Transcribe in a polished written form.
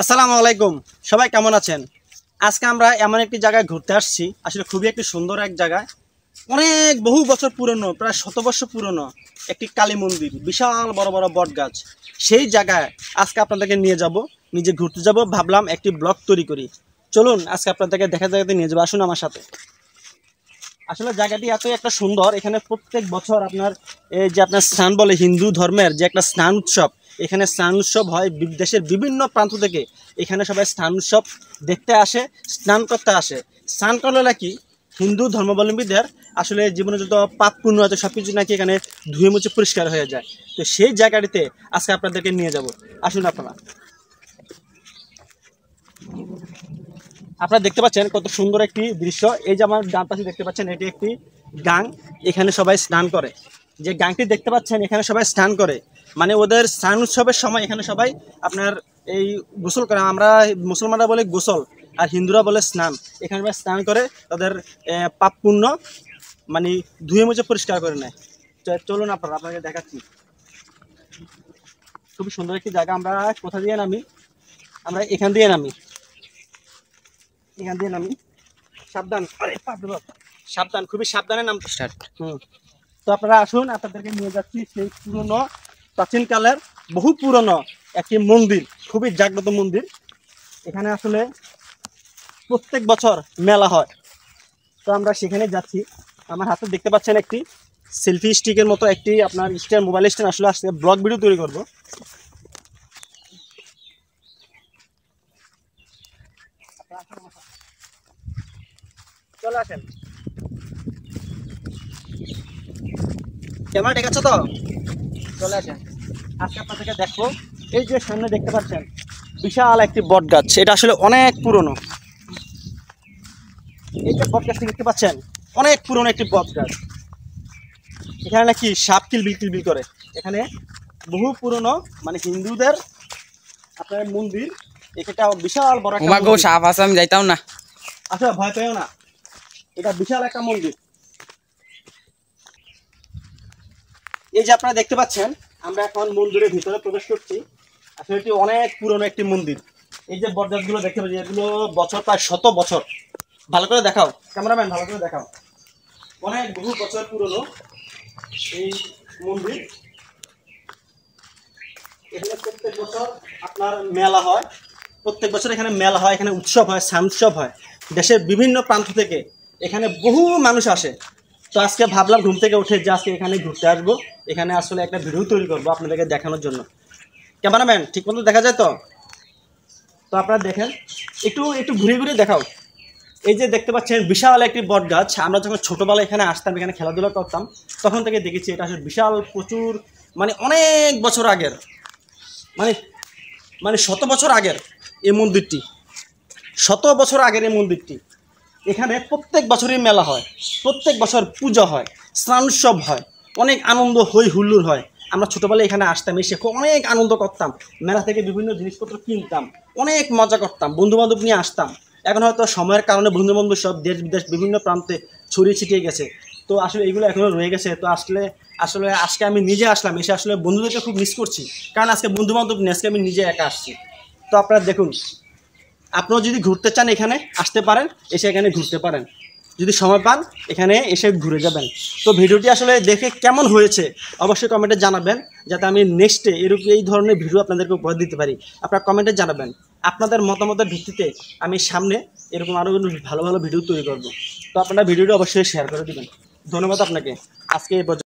আসসালামু আলাইকুম। সবাই কেমন আছেন? আজকে আমরা এমন একটি জায়গায় ঘুরতে আসছি। আসলে খুবই একটি সুন্দর এক জায়গায়, অনেক বহু বছর পুরনো, প্রায় 100 বছর পুরনো একটি কালী মন্দির, বিশাল বড় বড় বট গাছ। সেই জায়গায় আজকে আপনাদেরকে নিয়ে যাব, নিজে ঘুরতে যাব। ভাবলাম একটি ব্লগ তৈরি করি। চলুন আজকে আপনাদেরকে দেখা জায়গাতে নিয়ে যাবো, আসুন আমার সাথে। আসলে জায়গাটি এতই একটা সুন্দর, এখানে প্রত্যেক বছর আপনার এই যে আপনার স্নান বলে, হিন্দু ধর্মের যে একটা স্নান উৎসব, এখানে স্নান উৎসব হয়। দেশের বিভিন্ন প্রান্ত থেকে এখানে সবাই স্নান উৎসব দেখতে আসে, স্নান করতে আসে। স্নান করলে নাকি হিন্দু ধর্মাবলম্বীদের আসলে জীবনে যত পাপ পুণ্য আছে সব কিছু নাকি এখানে ধুয়ে মুছে পরিষ্কার হয়ে যায়। তো সেই জায়গাটিতে আজকে আপনাদেরকে নিয়ে যাব, আসুন আপনারা। আপনারা দেখতে পাচ্ছেন কত সুন্দর একটি দৃশ্য। এই যে আমার ডান পাশে দেখতে পাচ্ছেন, এটি একটি গাং। এখানে সবাই স্নান করে। যে গাংটি দেখতে পাচ্ছেন, এখানে সবাই স্নান করে, মানে ওদের স্নান উৎসবের সময় এখানে সবাই আপনার এই গোসল করে। আমরা মুসলমানরা বলে গোসল, আর হিন্দুরা বলে স্নান। এখানে সবাই স্নান করে তাদের পাপ পুণ্য মানে ধুয়ে মুছে পরিষ্কার করে নেয়। চলুন আপনাকে দেখাচ্ছি। খুবই সুন্দর একটি জায়গা। আমরা কোথা দিয়ে নামি? আমরা এখান দিয়ে নামি, এখান দিয়ে নামি। সাবধান, আরে বাপ রে বাপ। সাবধান, খুবই সাবধানে নামতে স্টার্ট। তো আপনারা আসুন, আপনাদেরকে নিয়ে যাচ্ছি সেই পুরনো, প্রাচীনকালের বহু পুরনো একটি মন্দির, খুবই জাগ্রত মন্দির। এখানে আসলে প্রত্যেক বছর মেলা হয়। তো আমরা সেখানে যাচ্ছি। আমার হাতে দেখতে পাচ্ছেন একটি সেলফি স্টিকের মতো একটি আপনার স্ট্যান্ড, মোবাইল স্ট্যান্ড। আসলে আজকে ব্লগ ভিডিও তৈরি করবো। চলে আসেন, ক্যামেরা দেখাচ্ছ তো? চলে আসেন, আজকে আপনাদেরকে দেখবো। এই যে সামনে দেখতে পাচ্ছেন বিশাল একটি বট গাছ, এটা আসলে অনেক পুরনো। এই যে বট গাছটি দেখতে পাচ্ছেন, অনেক পুরনো একটি বট গাছ। এখানে নাকি সাপ কিলবিল কিলবিল করে। এখানে বহু পুরনো, মানে হিন্দুদের আপনার মন্দির। এটা বিশাল বড় একটা মন্দির। সাপ আছে, আমি যাইতাম না। আচ্ছা, ভয় পেও না, এটা বিশাল একটা মন্দির। এই যে আপনারা দেখতে পাচ্ছেন, আমরা এখন মন্দিরের ভিতরে প্রবেশ করছি। আসলে এটি অনেক পুরনো একটি মন্দির। এই যে বটগাছগুলো দেখতে পাচ্ছি, এগুলো বছর প্রায় 100 বছর। ভালো করে দেখাও ক্যামেরাম্যান, ভালো করে দেখাও। অনেক বহু বছর পুরনো এই মন্দির। এখানে প্রত্যেক বছর আপনার মেলা হয়। প্রত্যেক বছর এখানে মেলা হয়, এখানে উৎসব হয়, স্নান উৎসব হয়। দেশের বিভিন্ন প্রান্ত থেকে এখানে বহু মানুষ আসে। তো আজকে ভাবলাম ঘুম থেকে উঠে যে আজকে এখানে ঘুরতে আসবো, এখানে আসলে একটা ভিডিও তৈরি করবো আপনাদেরকে দেখানোর জন্য। ক্যামেরাম্যান ঠিক মতো দেখা যায় তো? তো আপনারা দেখেন, একটু একটু ঘুরে ঘুরে দেখাও। এই যে দেখতে পাচ্ছেন বিশাল একটি বট গাছ। আমরা যখন ছোটোবেলায় এখানে আসতাম, এখানে খেলাধুলা করতাম, তখন থেকে দেখেছি এটা আসলে বিশাল, প্রচুর, মানে অনেক বছর আগের, মানে মানে 100 বছর আগের এই মন্দিরটি। 100 বছর আগের এই মন্দিরটি। এখানে প্রত্যেক বছরই মেলা হয়, প্রত্যেক বছর পূজা হয়, স্নান উৎসব হয়, অনেক আনন্দ হই হুল্লোড় হয়। আমরা ছোটোবেলায় এখানে আসতাম, এসে অনেক আনন্দ করতাম, মেলা থেকে বিভিন্ন জিনিসপত্র কিনতাম, অনেক মজা করতাম, বন্ধুবান্ধব নিয়ে আসতাম। এখন হয়তো সময়ের কারণে বন্ধুবান্ধব সব দেশ বিদেশ বিভিন্ন প্রান্তে ছড়িয়ে ছিটিয়ে গেছে। তো আসলে এগুলো এখনও রয়ে গেছে। তো আসলে আসলে আজকে আমি নিজে আসলাম, এসে আসলে বন্ধুদেরকে খুব মিস করছি, কারণ আজকে বন্ধুবান্ধব নিয়ে আজকে আমি নিজে একা আসছি। তো আপনারা দেখুন, আপনারা যদি ঘুরতে চান এখানে আসতে পারেন, এসে এখানে ঘুরতে পারেন। যদি সময় পান এখানে এসে ঘুরে যাবেন। তো ভিডিওটি আসলে দেখে কেমন হয়েছে অবশ্যই কমেন্টে জানাবেন, যাতে আমি নেক্সটে এরকম এই ধরনের ভিডিও আপনাদেরকে উপহার দিতে পারি। আপনারা কমেন্টে জানাবেন, আপনাদের মতামতের ভিত্তিতে আমি সামনে এরকম আরও ভালো ভালো ভিডিও তৈরি করব। তো আপনারা ভিডিওটি অবশ্যই শেয়ার করে দেবেন। ধন্যবাদ আপনাকে। আজকে এই পর্যন্ত।